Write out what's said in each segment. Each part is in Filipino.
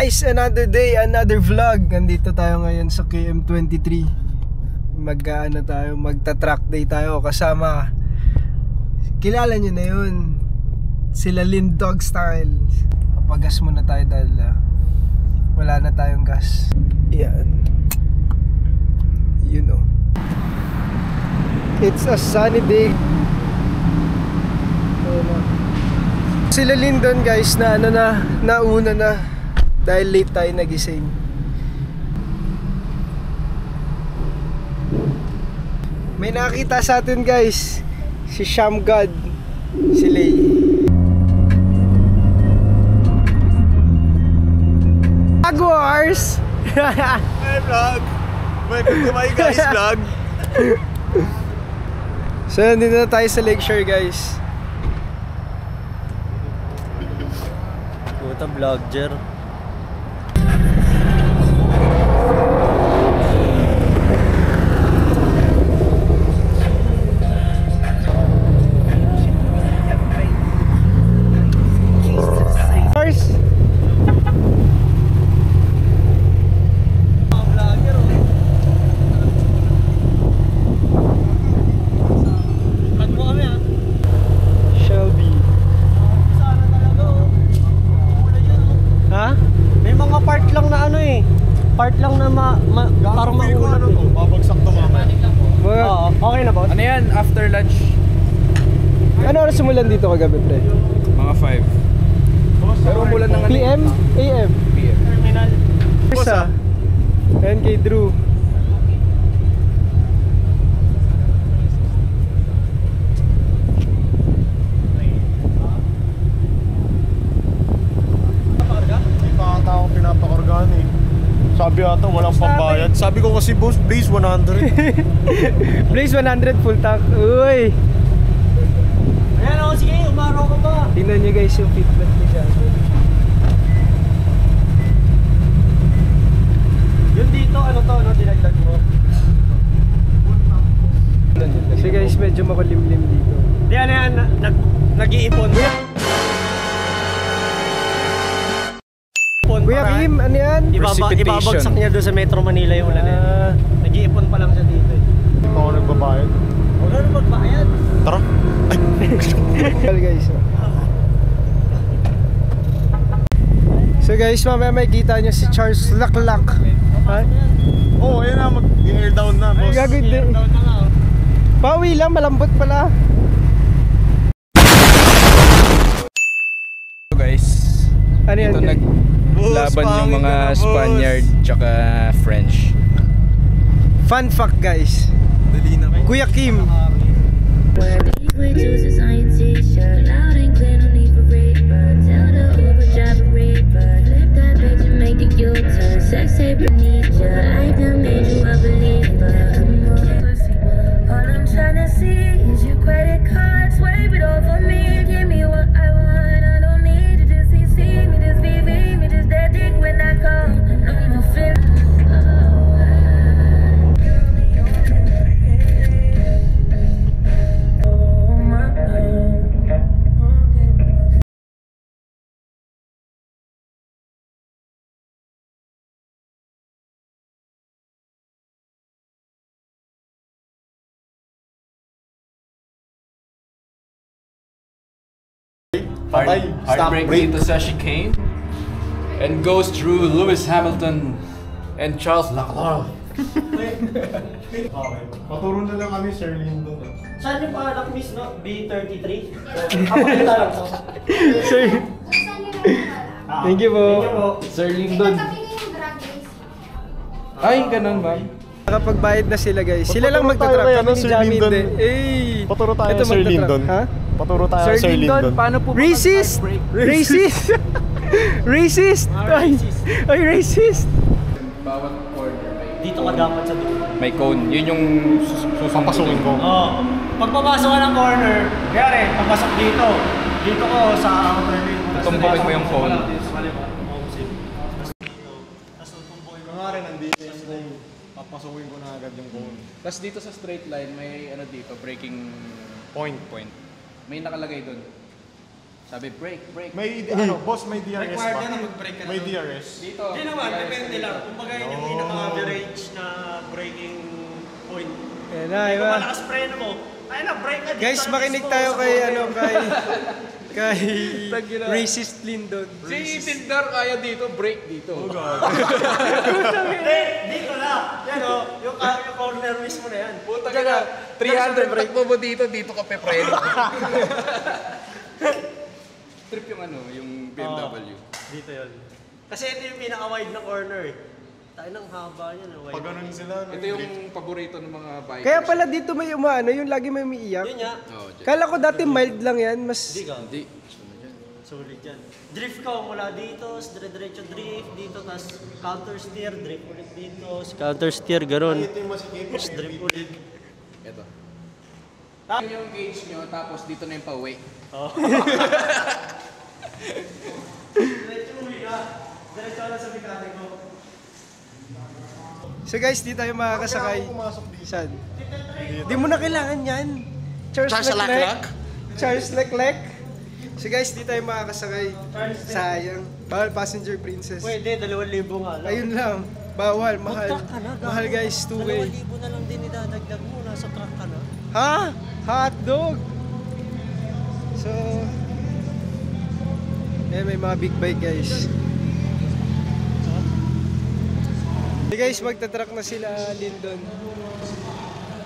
guys, another day, another vlog. Nandito tayo ngayon sa KM23. Magta-track day tayo kasama. Kilala nyo na yun, sila Lindog Style. Papagas muna tayo dahil wala na tayong gas. Yan. You know. It's a sunny day. Sila Lindon guys na nauna na dahil late tayo nagising. May nakita sa atin guys, si Shamgod, si Lay. Jaguars! Hey vlog! Welcome to my guys vlog! So nandito na tayo sa Lakeshore guys. Puta vlogger. Part lang na parang maulan to, babagsak to mamaya. Oo, okay na boss? Ano yan? After lunch? Ano oras simulan dito kagabi pre? Mga 5. Pero umulan ng PM? AM? PM. Terminal. Isa. And kay Drew. Hindi pa ata ako pinapakargaan eh. Sabi ata walang pambayad. Sabi ko kasi boss, Blaze 100. Blaze 100 full tank. Uy! Ayan ako, sige, umaraw ka ba? Tingnan nyo guys yung fitment ni siya. Yun dito, ano to, no? Dinagdag mo. Kasi guys medyo makulimlim dito. Yan, nag-iipon. Kuya Kim, ano yan? Ibabagsak niya doon sa Metro Manila yung ulan eh. Nag-iipon pa lang siya dito eh. Ito ako nagbabayad. Wala na magbayad. Tara. Guys. So guys, mamaya may kita nyo si Charles Laklak. Ha? Oo, ayun na, mag-air down na boss. Gagawin din. Pawi lang, malambot pala. So guys, Ano yan? ito naglaban yung mga Spaniard tsaka French. Fun fact guys. Dali na ko. Kuya Kim. Wear these white juices on your t-shirt. Loud and clear, no need for raper. Tell the Uber driver raper. Flip that bitch and make the U-turn. Sex tape beneath ya. I done made you a believer. Come on. All I'm tryna see is your credit card. Swipe it all for me. Give me what I want. I don't need you to see me, just VV me, just that dick when I call. No more feeling. Heartbreak into Sashi Kane and goes through Lewis Hamilton and Charles Leclerc. Paturo na lang kami, Sir Lindon. Saan yung panganak miss, no? B33? Kapakita lang to. Sir. Thank you po. Sir Lindon. Ay, ganun ba? Nakapagbayad na sila guys. Sila lang Paturo tayo magtatrack. kay, Kami ni Sir Jamie Lindon. hindi. Eh. Paturo tayo, Ito Sir magtatrack. Lindon. Ha? Paturo tayo, Sir Sir Lindon, Lindon. Paano po Racist! Racist! Racist! Ay, racist! Bawat corner Dito ka dapat sa dulo. may cone. Yun yung Papasukin ko. Oo. Pag papasok ka ng corner, kaya papasok dito. Dito ko sa outer lane. Tumbukin mo yung phone. Sa kaliwa. Tapos tumbukin ko nga rin, nandito yung phone. Papasukin ko na agad yung phone. Tapos dito sa straight line, may ano dito, breaking Point. May nakalagay doon. Sabi, break. May, boss, may DRS Required ba? yan na mag-break ka na. May DRS. Dito. Hindi naman, depende lang. Kumbaga yun yung pinaka-average na braking point. Ayan na, Kung iba. malakas preno mo, ayun na, brake ka dito. Guys, sa makinig mismo, tayo sa kay, corner. kay racist Lindon. Si Tindar kaya dito, break dito. Hindi, dito lang. Yan o, yung corner mismo na yan. Puta ka na, 300, break mo dito ka pepreno. Trip yung yung BMW. Dito yun. Kasi ito yung pinaka-wide na corner eh. Tayo ng haba niya na wide. Pag ganun sila, Ito yung paborito ng mga bikers. Kaya pala dito may umaano, yung lagi may umiiyak. Yun nga. Oh, Jack. Kala ko dati mild lang yan, mas... Hindi ka. Hindi. Solid yan. Drift ka mula dito, dire-diretso drift dito, tapos counter steer, drift ulit dito. Counter steer, gano'n. ito yung masikip. Tapos drift ulit. Ito. Yun yung gauge nyo, tapos dito na yung pa-weight. Diretso uwi ka. Diretso lang sa mekaniko. So guys, di tayo makakasakay. Pumasok dito. Saan? Di mo na kailangan yan. Charles Leclerc. Charles Leclerc. So guys, di tayo makakasakay. Sayang. Bawal passenger princess. Pwede, 2,000 nga lang. Ayun lang. Bawal, mahal. Mag-truck ka na, gago. Mahal guys, 2K. 2,000 na lang din idadagdag mo, nasa truck ka na. Ha? Hotdog! So... Eh, may mga big bike guys. Hey guys, magta-truck na sila Lindon.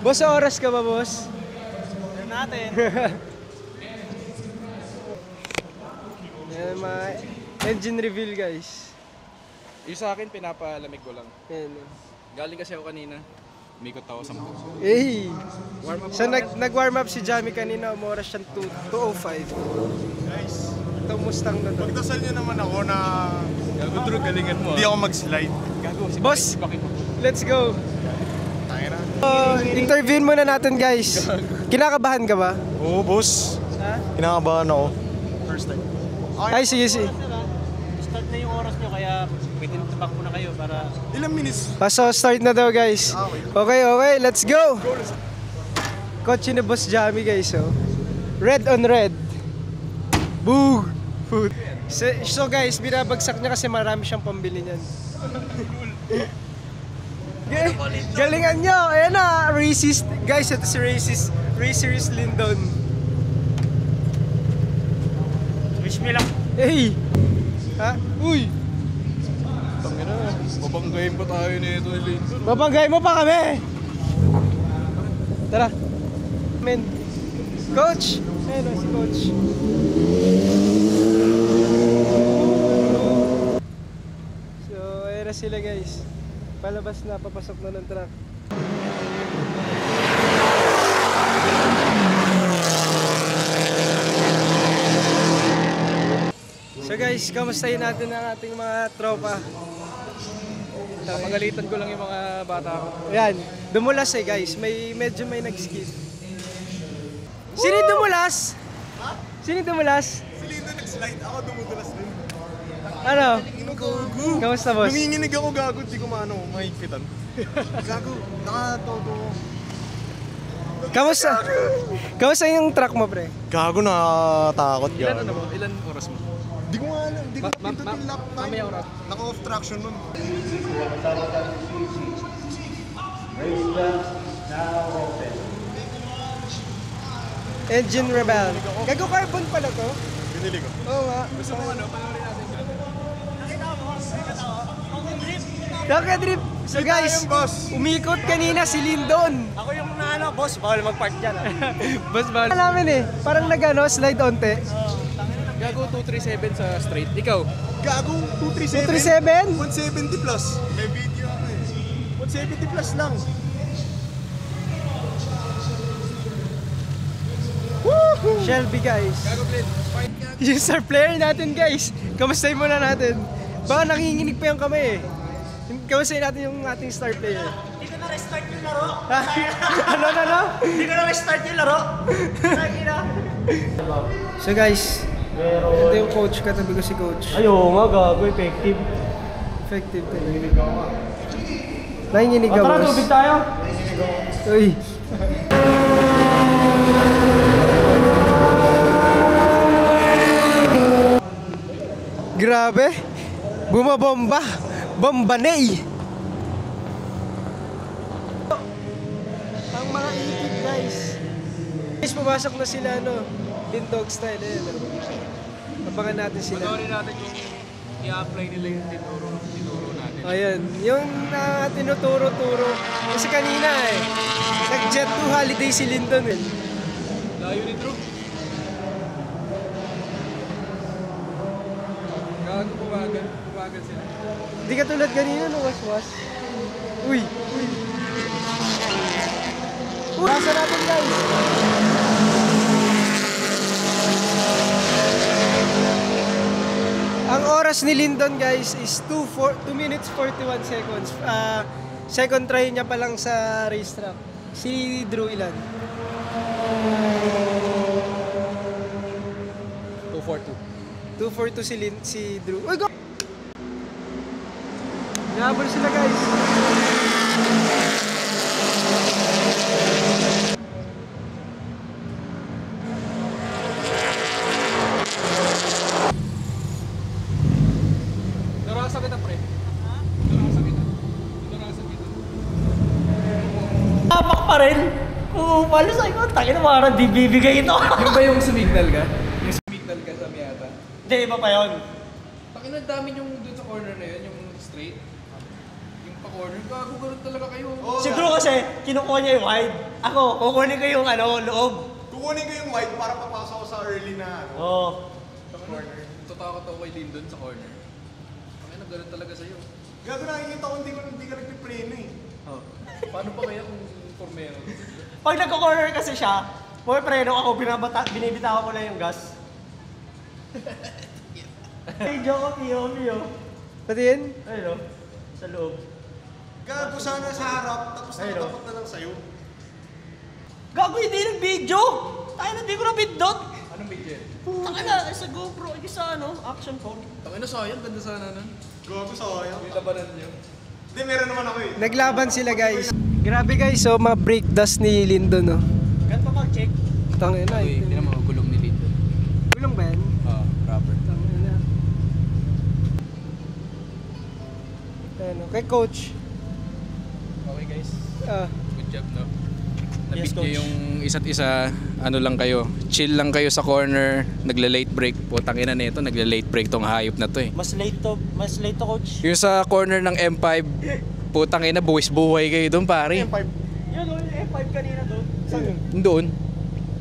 Boss, sa oras ka ba, boss? Ano natin? Yan, mga engine reveal guys. Yung sa akin, pinapalamig ko lang. Yan. Galing kasi ako kanina. Umikot ako sa mga. Hey! So nag-warm up si Jamie kanina, umoras siyang 2:05. Guys, Itong Mustang na to. pagdasal niyo naman ako na Gago, Drew, galingan mo. hindi ako mag-slide. Gago, Boss! Bakit? Let's go! Tayo na. Interviewin muna natin guys. Kinakabahan ka ba? Oo, boss. Ha? Kinakabahan ako. First time. Ay, sige, sige. Start na yung oras nyo, kaya pwede tibak mo na kayo para... Ilang minutes? So, start na daw guys. Okay, let's go! Kotse ni Boss Jamie guys, oh. Red on red. Boo! Food. So guys, binabagsak niya kasi marami siyang pambili niyan. Galingan nyo! Ayan na! Racist! Guys, ito si Racist. Racist Lindon. Wish me lang. Hey! Ha? Uy! Tangina na. Babanggayin pa tayo nito ni Lindon. Babanggayin mo pa kami! Tara! Men! Coach! Ayan o, si Coach. So, ayan na sila guys. Palabas na, papasok na ng truck. So guys, kamustahin natin ang ating mga tropa. Pagalitan ko lang yung mga bata ko. Ayan, dumulas eh guys. Medyo may nag-skid. Sino yung dumulas? Ha? Sino yung dumulas? Si Lindo nag-slide. Ako dumudulas din. Ano? Gago. Kamusta boss? Nanginginig ako gago. Di ko maano, mahigpitan. Gago. Nakatodo. Kamusta? Kamusta yung truck mo pre? Gago, nakatakot. Ilan Gago. ano mo? Ilan oras mo? Di ko nga alam. Di ko pindutin yung lap time. mamaya oras. Naka-off traction nun. Engine rebel. Gago carbon pala to? Binili ko. Oo nga. Gusto mo ano? Panoorin natin. Kakadrip. So guys, umikot kanina si Lindon. Ako yung naano, boss, bawal mag-park dyan. Boss ba? Namin eh. Parang nag-ano, slide onte. Gago 237 sa straight. Ikaw? Gago, 237. 237? 170 plus. May video ako eh. 170 plus lang. Shelby guys. Yung star player natin guys. Kamustahin muna natin. Baka nanginginig pa yung kamay eh. Kamustahin natin yung ating star player. Hindi ko na-restart yung laro. Ano? Hindi ko na-restart yung laro. So guys, ito yung coach. Katabi ko si coach. Ay, oo nga, gago, effective. Effective talaga. Nanginginig ka Tara, boss. tubig tayo. Uy. Grabe. Bumabomba. Bombanay. Ang mga itik guys. Guys, pumasok na sila Lindog style. Abangan natin sila. Panoorin natin yung i-apply nila yung tinuro natin. Ayan, yung tinuturo-turo. Kasi kanina nag-jet to holiday si Lyndon Layo ni Drew. Gago pumagal sila. Hindi ka tulad kanina was-was. Uy! Nasa natin guys! Ang oras ni Lyndon guys is 2 minutes 41 seconds. Second try niya pa lang sa racetrack. Si Drew ilan? 242 si Drew. Uy, go! Nahabol sila guys. Narasa kita, pre. Tapak pa rin. Oo, pala sa'yo. Tangin na parang di bibigay ito. Yung ba yung sumignal ka? Yung sumignal ka sa Miata? Hindi, iba pa yun. Takin na dami yung dun sa corner na yun, yung straight. Yung pa-corner, gago ganun talaga kayo. Siguro kasi, kinukuha niya yung wide. Ako, kukunin ko yung loob. Kukunin ko yung wide para papasok ko sa early na Oo. Sa corner. Tatakot ako kay Lyndon sa corner. Takin na ganun talaga sa'yo. Gago nakikita ko hindi ka nagpipreno eh. Paano pa kaya kung formero? Pag nagko-corner kasi siya, preno ako, binibitaw ko na yung gas. Hey, joke, Mio. Pati yun? Ayun, sa loob. Gago sana sa harap, tapos nakatapat na lang sa'yo. Gago, hindi nag-video! Tayo na, di ko na-bindot! Anong big deal? Taka na, sa GoPro, sa action phone. Takin na sayang, ganda sana nun. Gago sayang. Yung labanan niyo. Hindi, meron naman ako eh. Naglaban sila guys. Grabe guys, mga brake dust ni Lyndon Ganito mag-check. Tangin na. Uy, hindi naman gulong ni Lyndon. Gulong ba yan? Rubber. Tangin na. Kay coach. Okay guys, Ah, good job no. Yes, Nabit coach. niyo yung isa't isa, ano lang kayo, chill lang kayo sa corner, nagla-late break. Putang ina nito, nagla-late break tong hayop na to eh. Mas late to coach. Yung sa corner ng M5, putang ina, buwis-buhay kayo doon pare. M5, Yun, yung F5 kanina doon. saan yun? Doon.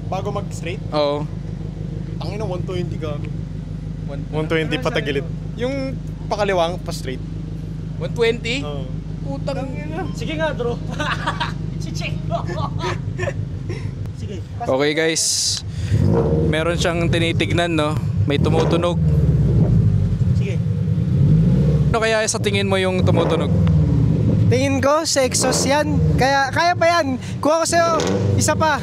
Bago mag-straight? Oo. Ang ina, 120 gago. 120 patagilid. Yung pakaliwang, pa-straight. 120? Oo. Putang ina. Sige nga, bro. Si-check mo. Sige. Okay guys, meron siyang tinitignan no, may tumutunog. Sige. Ano kaya sa tingin mo yung tumutunog? tingin ko sa exhaust yan. Kaya pa yan. Kuha ko sa'yo. Isa pa.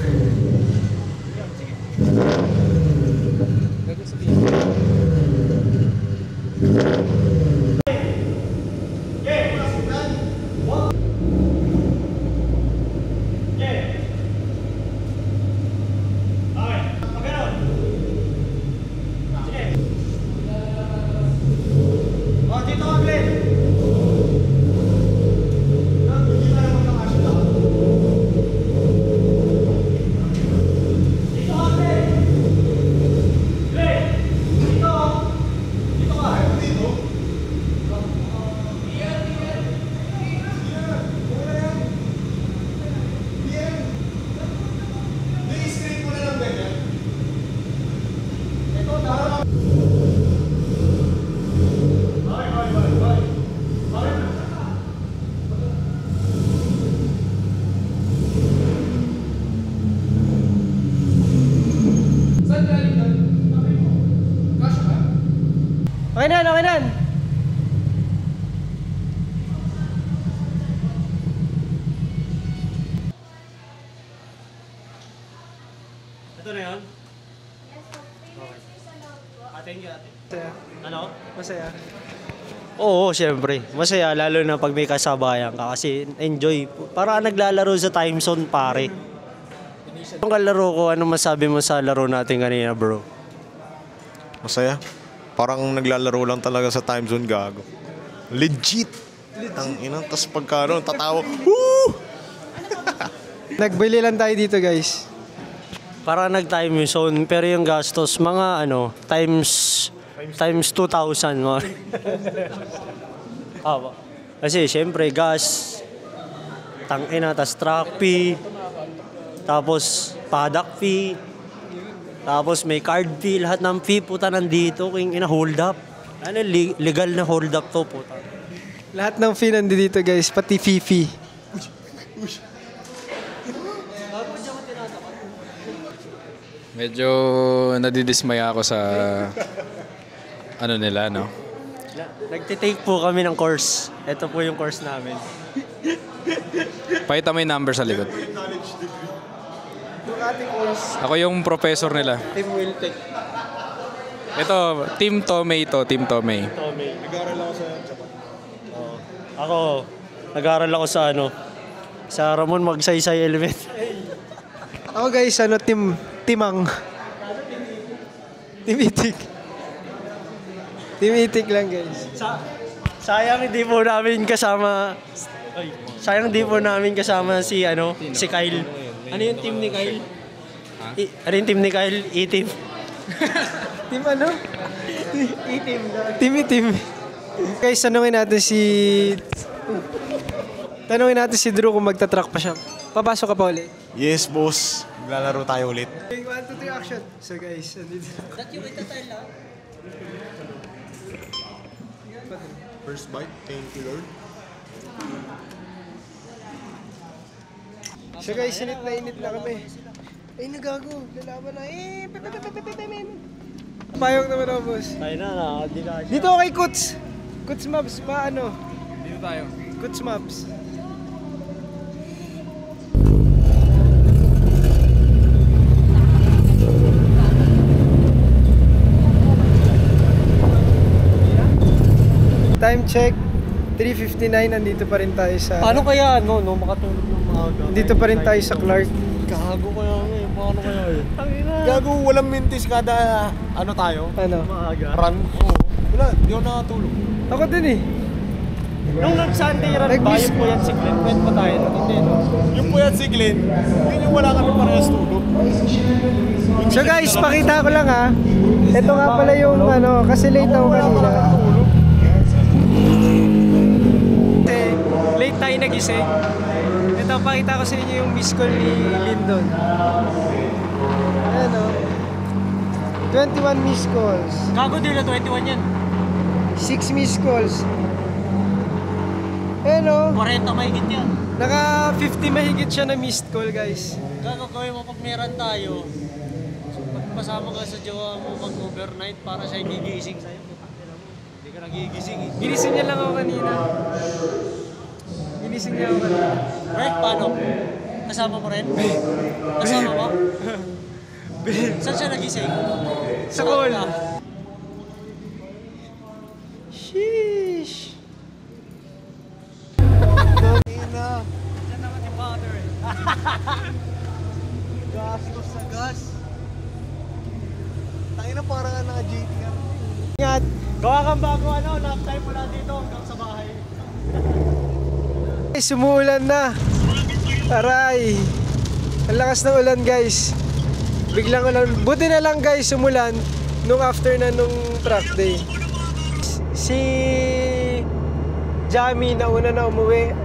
Okay na, okay na. Ito na yun? Atin ka, atin. Masaya. Ano? Masaya. Oo, syempre. Masaya, lalo na pag may kasabayan ka kasi enjoy. Para naglalaro sa time zone, pare. Yung kalaro ko, ano masabi mo sa laro natin kanina, bro? Masaya. Parang naglalaro lang talaga sa time zone, gago. Legit! Ang ina, tas pagka ano, tatawa, woo! Nagbili lang tayo dito guys. Para nag-time zone, pero yung gastos, mga ano, times 2,000. Mga. Kasi syempre, gas, tangina, tas truck fee, tapos paddock fee, tapos may card fee, lahat ng fee, puta, nandito, king ina, hold up. Ano, legal na hold up to, puta. Lahat ng fee nandito guys, pati fee. Medyo nadidismaya ako sa ano nila, no? Nagtitake po kami ng course. Ito po yung course namin. Pakita mo yung number sa likod. Ako yung professor nila. Team will take. Ito, Team Tomei to, Team Tomei. Nag-aaral ako sa Japan. Ako, nag-aaral ako sa ano, sa Ramon Magsaysay Elementary. Ako guys, Timang. Team Itik lang guys. Sayang hindi po namin kasama. Sayang hindi po namin kasama si ano, si Kyle. Ano yung team ni Kyle? Ano yung team ni Kyle? E-team. Team ano? E-team. Team. Guys, tanungin natin si Drew kung magta-track pa siya. Papasok ka pa ulit. Yes, boss. Maglalaro tayo ulit. 1, 2, 3, action. So guys, andito. First bite, thank you, Lord. So guys, init na kami. Ay, nagago. Lalaban na. Payok naman ako, boss. Tayo na, di na. Dito ako kay Kuts. Kuts Maps, paano? Dito tayo. Kuts Maps. Time check, 3:59, nandito pa rin tayo sa... Paano kaya no makatulog ng maaga? Dito pa rin tayo sa Clark. Gago kaya paano kaya Gago, walang mintis kada ano tayo? Ano? maaga? Run. Oo. Wala, di ako nakatulog. Ako din eh. Nung nag-Sunday run ba, Nag-miss yung Puyat si Glenn, kwent pa tayo, hindi no? Yung puyat si Glenn, yun yung wala kami parehas tulog. So guys, pakita ko lang ha. Ito nga pala yung ano, kasi late ako kanina. Late tayo nagising. Ito, pakita ko sa inyo yung miss call ni Lyndon. Ayan o. 21 miss calls. Gago din na 21 yan. 6 miss calls. Ayan o. 40 mahigit yan. Naka 50 mahigit siya na missed call guys. Gago gawin mo pag meron tayo. Pagpasama ka sa jowa mo mag-overnight para siya gigising sa'yo. Hindi ka nagigising eh. Ginising niya lang ako kanina. Ginising niya ako kanina. Right, paano? Kasama mo rin? Kasama mo? Saan siya nagising? Sa call. Ah. Sheesh. Ina. Diyan naman yung powder eh. Gastos sa gas. Tayo na parang naka-JTR. Ingat. Gawa kang bago ano, lap time mula dito hanggang sa bahay. Guys, sumuulan na. Aray. Ang lakas ng ulan guys. Biglang ulan. Buti na lang guys, sumulan nung after na nung track day. Si Jamie nauna na umuwi.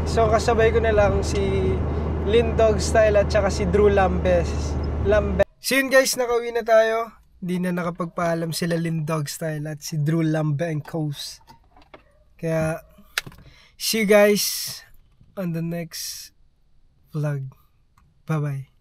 So kasabay ko na lang si Lindog Style at saka si Drew Lambes. So yun guys, nakauwi na tayo. Di na nakapagpaalam sila Lindog Style at si Drew Lambe and Coast. Kaya see you guys on the next vlog. Bye bye.